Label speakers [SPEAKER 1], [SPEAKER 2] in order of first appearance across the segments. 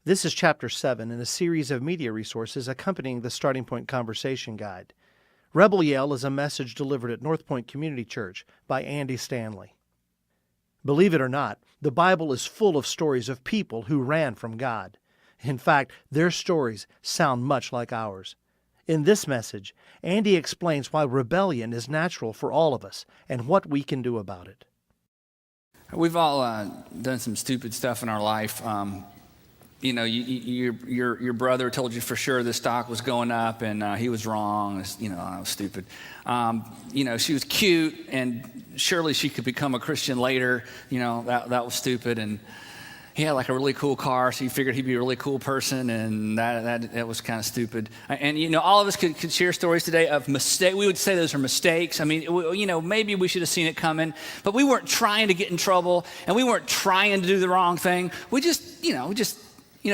[SPEAKER 1] This is Chapter 7 in a series of media resources accompanying the Starting Point Conversation Guide. Rebel Yell is a message delivered at North Point Community Church by Andy Stanley. Believe it or not, the Bible is full of stories of people who ran from God. In fact, their stories sound much like ours. In this message, Andy explains why rebellion is natural for all of us and what we can do about it.
[SPEAKER 2] We've all done some stupid stuff in our life. Your brother told you for sure the stock was going up, and he was wrong. I was stupid. She was cute, and surely she could become a Christian later. That was stupid. And he had like a really cool car, so you figured he'd be a really cool person, and that was kind of stupid. And all of us could share stories today of mistakes. We would say those are mistakes. I mean, maybe we should have seen it coming, but we weren't trying to get in trouble, and we weren't trying to do the wrong thing. We just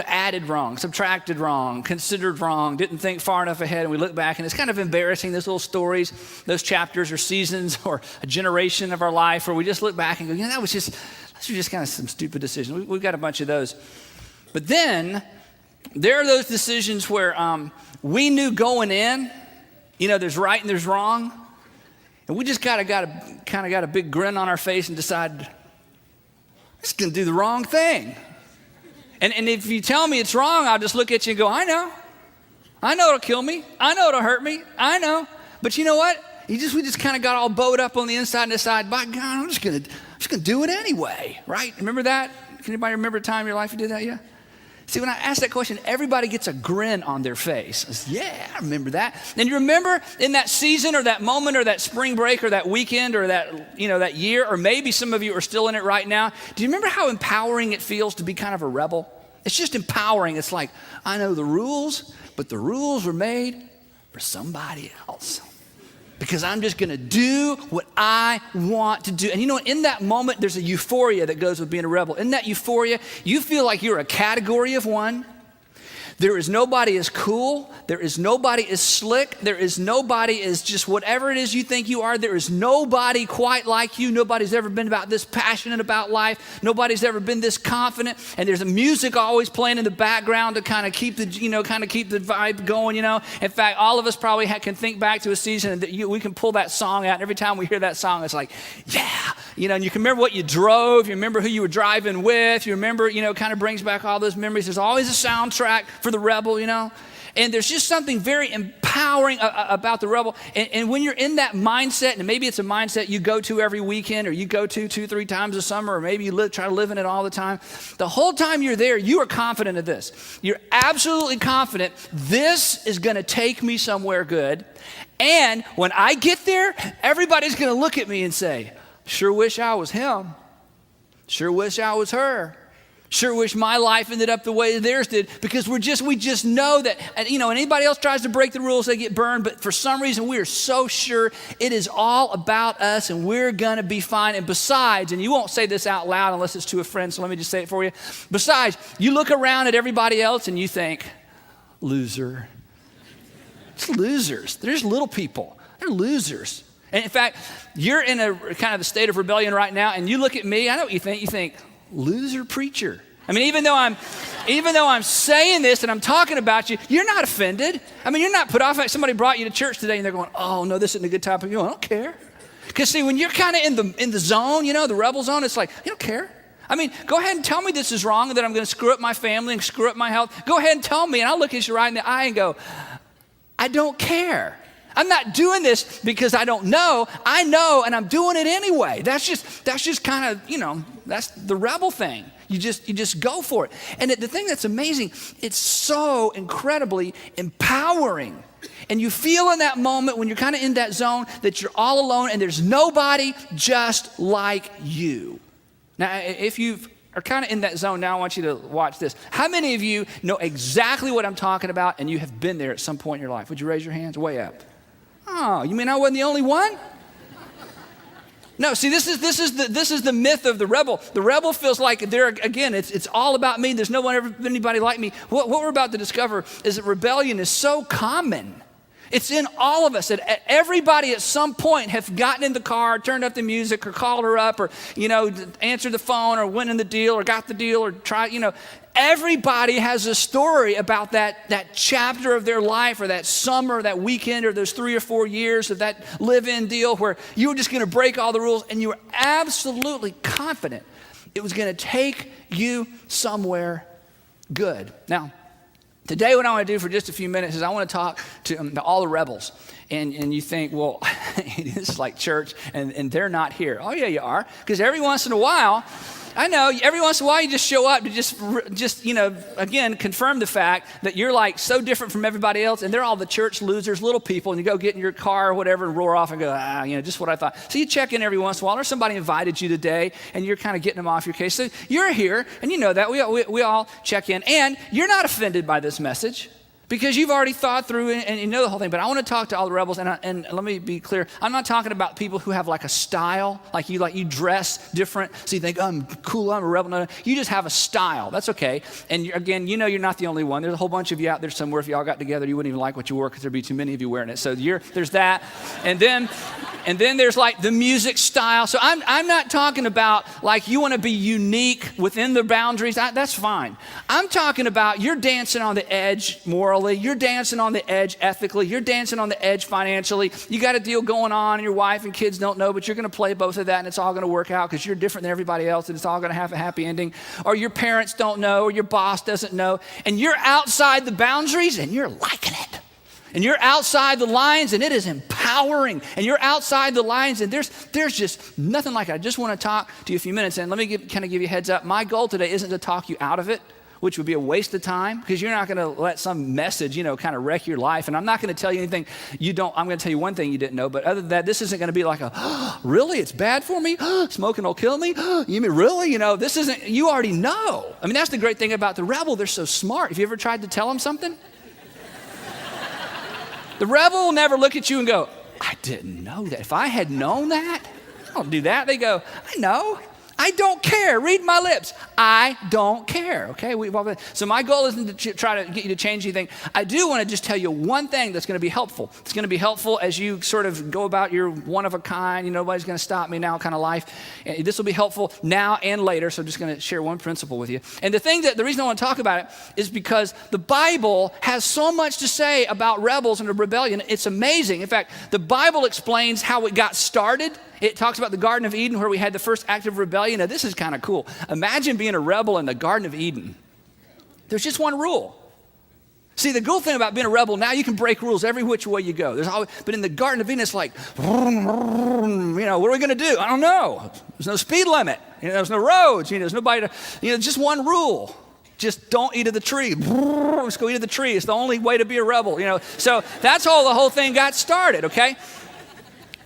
[SPEAKER 2] added wrong, subtracted wrong, considered wrong, didn't think far enough ahead, and we look back, and it's kind of embarrassing, those little stories, those chapters or seasons or a generation of our life where we just look back and go, those are just kind of some stupid decisions. We've got a bunch of those. But then there are those decisions where we knew going in, there's right and there's wrong, and we just got a big grin on our face and decide, I'm just going to do the wrong thing. And if you tell me it's wrong, I'll just look at you and go, I know it'll kill me. I know it'll hurt me. I know. But you know what? We just kind of got all bowed up on the inside and decide, by God, I'm just gonna do it anyway, right? Remember that? Can anybody remember a time in your life you did that? Yeah. See, when I ask that question, everybody gets a grin on their face. I say, yeah, I remember that. And you remember in that season or that moment or that spring break or that weekend or that year, or maybe some of you are still in it right now. Do you remember how empowering it feels to be kind of a rebel? It's just empowering. It's like, I know the rules, but the rules were made for somebody else. Because I'm just going to do what I want to do. And in that moment, there's a euphoria that goes with being a rebel. In that euphoria, you feel like you're a category of one. There is nobody as cool. There is nobody as slick. There is nobody as just whatever it is you think you are. There is nobody quite like you. Nobody's ever been about this passionate about life. Nobody's ever been this confident. And there's a music always playing in the background to kind of keep the vibe going. In fact, all of us probably can think back to a season that we can pull that song out. And every time we hear that song, it's like, yeah, and you can remember what you drove. You remember who you were driving with. You remember, kind of brings back all those memories. There's always a soundtrack for the rebel, and there's just something very empowering about the rebel. And when you're in that mindset, and maybe it's a mindset you go to every weekend, or you go to 2-3 times a summer, or maybe you try to live in it all the time. The whole time you're there, you are confident of this. You're absolutely confident this is going to take me somewhere good. And when I get there, everybody's going to look at me and say, sure wish I was him. Sure wish I was her. Sure wish my life ended up the way theirs did, because we just know that, and anybody else tries to break the rules, they get burned. But for some reason, we are so sure it is all about us and we're going to be fine. And besides, and you won't say this out loud unless it's to a friend, so let me just say it for you. Besides, you look around at everybody else and you think, loser. It's losers. There's little people. They're losers. And in fact, you're in a kind of a state of rebellion right now, and you look at me, I know what you think. You think, loser preacher. I mean, even though I'm saying this and I'm talking about you, you're not offended. I mean, you're not put off. Like somebody brought you to church today and they're going, oh no, this isn't a good topic. You go, I don't care. Because see, when you're kind of in the zone, the rebel zone, it's like, you don't care. I mean, go ahead and tell me this is wrong and that I'm going to screw up my family and screw up my health. Go ahead and tell me, and I'll look at you right in the eye and go, I don't care. I'm not doing this because I don't know. I know, and I'm doing it anyway. That's just kind of, that's the rebel thing. You just go for it. And the thing that's amazing, it's so incredibly empowering. And you feel in that moment when you're kind of in that zone that you're all alone and there's nobody just like you. Now, if you are kind of in that zone now, I want you to watch this. How many of you know exactly what I'm talking about and you have been there at some point in your life? Would you raise your hands? Way up. Oh, you mean I wasn't the only one? No, see, this is the myth of the rebel. The rebel feels like it's all about me. There's anybody like me. What we're about to discover is that rebellion is so common. It's in all of us that everybody at some point have gotten in the car, turned up the music, or called her up, or, answered the phone, or went in the deal, or got the deal, or tried, Everybody has a story about that chapter of their life, or that summer, that weekend, or those 3 or 4 years of that live-in deal where you were just going to break all the rules, and you were absolutely confident it was going to take you somewhere good. Now, today what I want to do for just a few minutes is I want to talk to all the rebels. And you think, well, this is like church, and they're not here. Oh, yeah, you are. Because every once in a while, I know, every once in a while you just show up to just again, confirm the fact that you're like so different from everybody else, and they're all the church losers, little people, and you go get in your car or whatever and roar off and go, just what I thought. So you check in every once in a while, or somebody invited you today, and you're kind of getting them off your case. So you're here, and you know that. We all check in, and you're not offended by this message, because you've already thought through and you know the whole thing. But I want to talk to all the rebels, and let me be clear. I'm not talking about people who have like a style, like you dress different, so you think, I'm cool, I'm a rebel. No, you just have a style. That's okay. And again, you're not the only one. There's a whole bunch of you out there somewhere. If you all got together, you wouldn't even like what you wore because there'd be too many of you wearing it. So there's that. And then there's like the music style. So I'm not talking about like you want to be unique within the boundaries. That's fine. I'm talking about you're dancing on the edge morally. You're dancing on the edge ethically. You're dancing on the edge financially. You got a deal going on, and your wife and kids don't know, but you're going to play both of that, and it's all going to work out because you're different than everybody else, and it's all going to have a happy ending. Or your parents don't know, or your boss doesn't know, and you're outside the boundaries, and you're liking it. And you're outside the lines, and it is empowering. And you're outside the lines, and there's just nothing like it. I just want to talk to you a few minutes, and let me kind of give you a heads up. My goal today isn't to talk you out of it, which would be a waste of time, because you're not going to let some message, kind of wreck your life. And I'm not going to tell you anything I'm going to tell you one thing you didn't know, but other than that, this isn't going to be like really, it's bad for me? Smoking will kill me? You mean really? This isn't, you already know. I mean, that's the great thing about the rebel. They're so smart. Have you ever tried to tell them something? The rebel will never look at you and go, I didn't know that. If I had known that, I don't do that. They go, I know. I don't care. Read my lips. I don't care. Okay. So my goal isn't to try to get you to change anything. I do want to just tell you one thing that's going to be helpful. It's going to be helpful as you sort of go about your one of a kind, nobody's going to stop me now kind of life. And this will be helpful now and later. So I'm just going to share one principle with you. And the reason I want to talk about it is because the Bible has so much to say about rebels and the rebellion. It's amazing. In fact, the Bible explains how it got started. It talks about the Garden of Eden where we had the first act of rebellion. Now, this is kind of cool. Imagine being a rebel in the Garden of Eden. There's just one rule. See, the cool thing about being a rebel, now you can break rules every which way you go. But in the Garden of Eden, it's like, what are we going to do? I don't know. There's no speed limit. There's no roads. There's nobody to, just one rule. Just don't eat of the tree. Let's go eat of the tree. It's the only way to be a rebel. So that's how the whole thing got started, okay?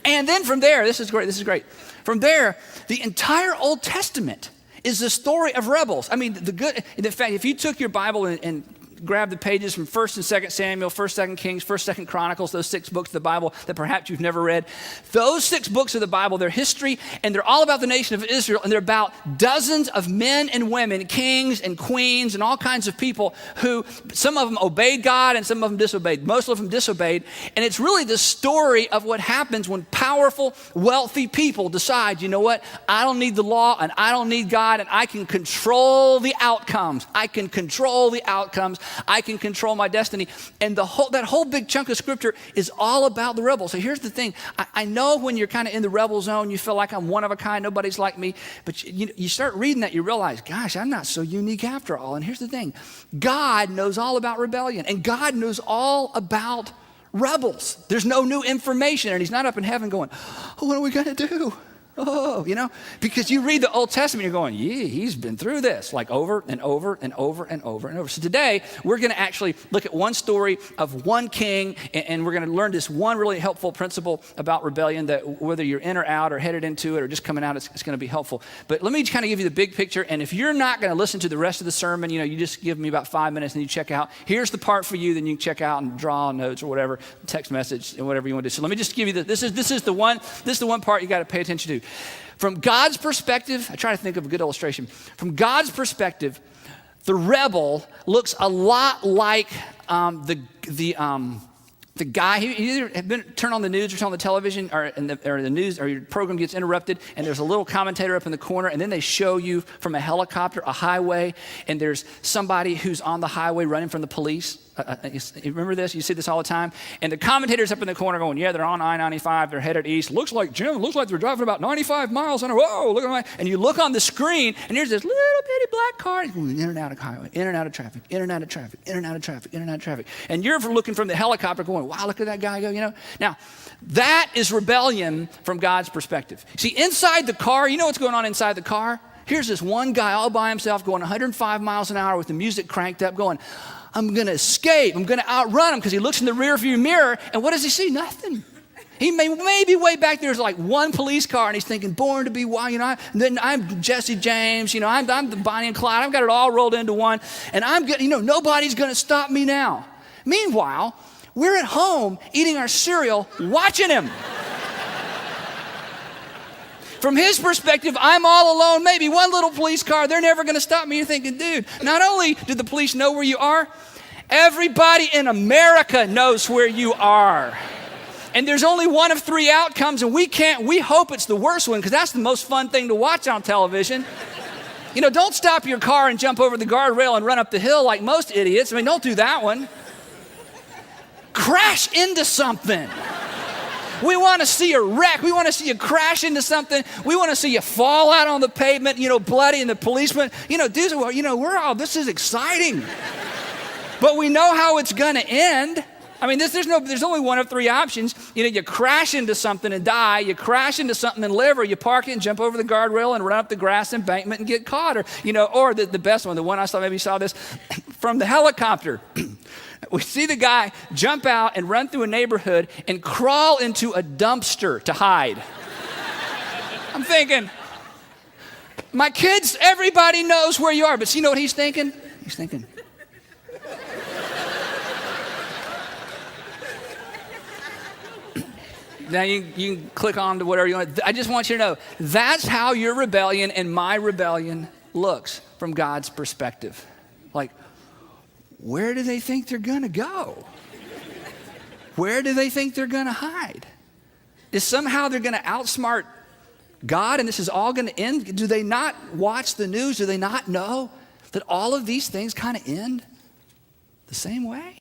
[SPEAKER 2] And then from there, this is great. From there, the entire Old Testament is the story of rebels. I mean, in fact, if you took your Bible and grab the pages from 1st and 2nd Samuel, 1st, 2nd Kings, 1st, 2nd Chronicles, those 6 books of the Bible that perhaps you've never read. Those 6 books of the Bible, they're history, and they're all about the nation of Israel, and they're about dozens of men and women, kings and queens and all kinds of people who, some of them obeyed God and some of them disobeyed. Most of them disobeyed, and it's really the story of what happens when powerful, wealthy people decide, you know what, I don't need the law and I don't need God, and I can control the outcomes. I can control my destiny. And that whole big chunk of scripture is all about the rebel. So here's the thing. I know when you're kind of in the rebel zone, you feel like I'm one of a kind, nobody's like me. But you start reading that, you realize, gosh, I'm not so unique after all. And here's the thing. God knows all about rebellion, and God knows all about rebels. There's no new information, and he's not up in heaven going, what are we going to do? Because you read the Old Testament, you're going, yeah, he's been through this like over and over and over and over and over. So today, we're going to actually look at one story of one king, and we're going to learn this one really helpful principle about rebellion that whether you're in or out or headed into it or just coming out, it's going to be helpful. But let me kind of give you the big picture, and if you're not going to listen to the rest of the sermon, you just give me about 5 minutes and you check out. Here's the part for you, then you can check out and draw notes or whatever, text message, and whatever you want to do. So let me just give you this is the one part you got to pay attention to. From God's perspective, I try to think of a good illustration. From God's perspective, the rebel looks a lot like the The guy, he either turn on the news or turn on the television, or the news or your program gets interrupted, and there's a little commentator up in the corner, and then they show you from a helicopter a highway, and there's somebody who's on the highway running from the police. You remember this? You see this all the time? And the commentator's up in the corner going, yeah, they're on I-95, they're headed east. Looks like they're driving about 95 miles an hour. Whoa, look at my, and you look on the screen, and there's this little bitty black car going in and out of highway, in and out of traffic, in and out of traffic, in and out of traffic, in and out of traffic. And you're looking from the helicopter going, wow, look at that guy go, you know. Now, that is rebellion from God's perspective. See, inside the car, you know what's going on inside the car? Here's this one guy all by himself going 105 miles an hour with the music cranked up going, I'm going to escape. I'm going to outrun him, because he looks in the rearview mirror, and what does he see? Nothing. He maybe way back there's like one police car, and he's thinking, born to be wild, you know. Then I'm Jesse James, you know. I'm the Bonnie and Clyde. I've got it all rolled into one, and I'm good. You know, nobody's going to stop me now. Meanwhile, we're at home eating our cereal, watching him. From his perspective, I'm all alone, maybe one little police car, they're never going to stop me. You're thinking, dude, not only do the police know where you are, everybody in America knows where you are. And there's only one of three outcomes, and we hope it's the worst one, because that's the most fun thing to watch on television. You know, don't stop your car and jump over the guardrail and run up the hill like most idiots. I mean, don't do that one. Crash into something. We want to see a wreck. We want to see you crash into something. We want to see you fall out on the pavement, you know, bloody, and the policeman, you know, dudes, you know, this is exciting. But we know how it's going to end. I mean, there's only one of three options. You know, you crash into something and die. You crash into something and live, or you park it and jump over the guardrail and run up the grass embankment and get caught. Or, you know, or the best one, the one I saw, maybe you saw this, from the helicopter. We see the guy jump out and run through a neighborhood and crawl into a dumpster to hide. I'm thinking, my kids, everybody knows where you are. But see, you know what he's thinking? He's thinking, now you can click on to whatever you want. I just want you to know, that's how your rebellion and my rebellion looks from God's perspective. Like, where do they think they're going to go? Where do they think they're going to hide? Is somehow they're going to outsmart God and this is all going to end? Do they not watch the news? Do they not know that all of these things kind of end the same way?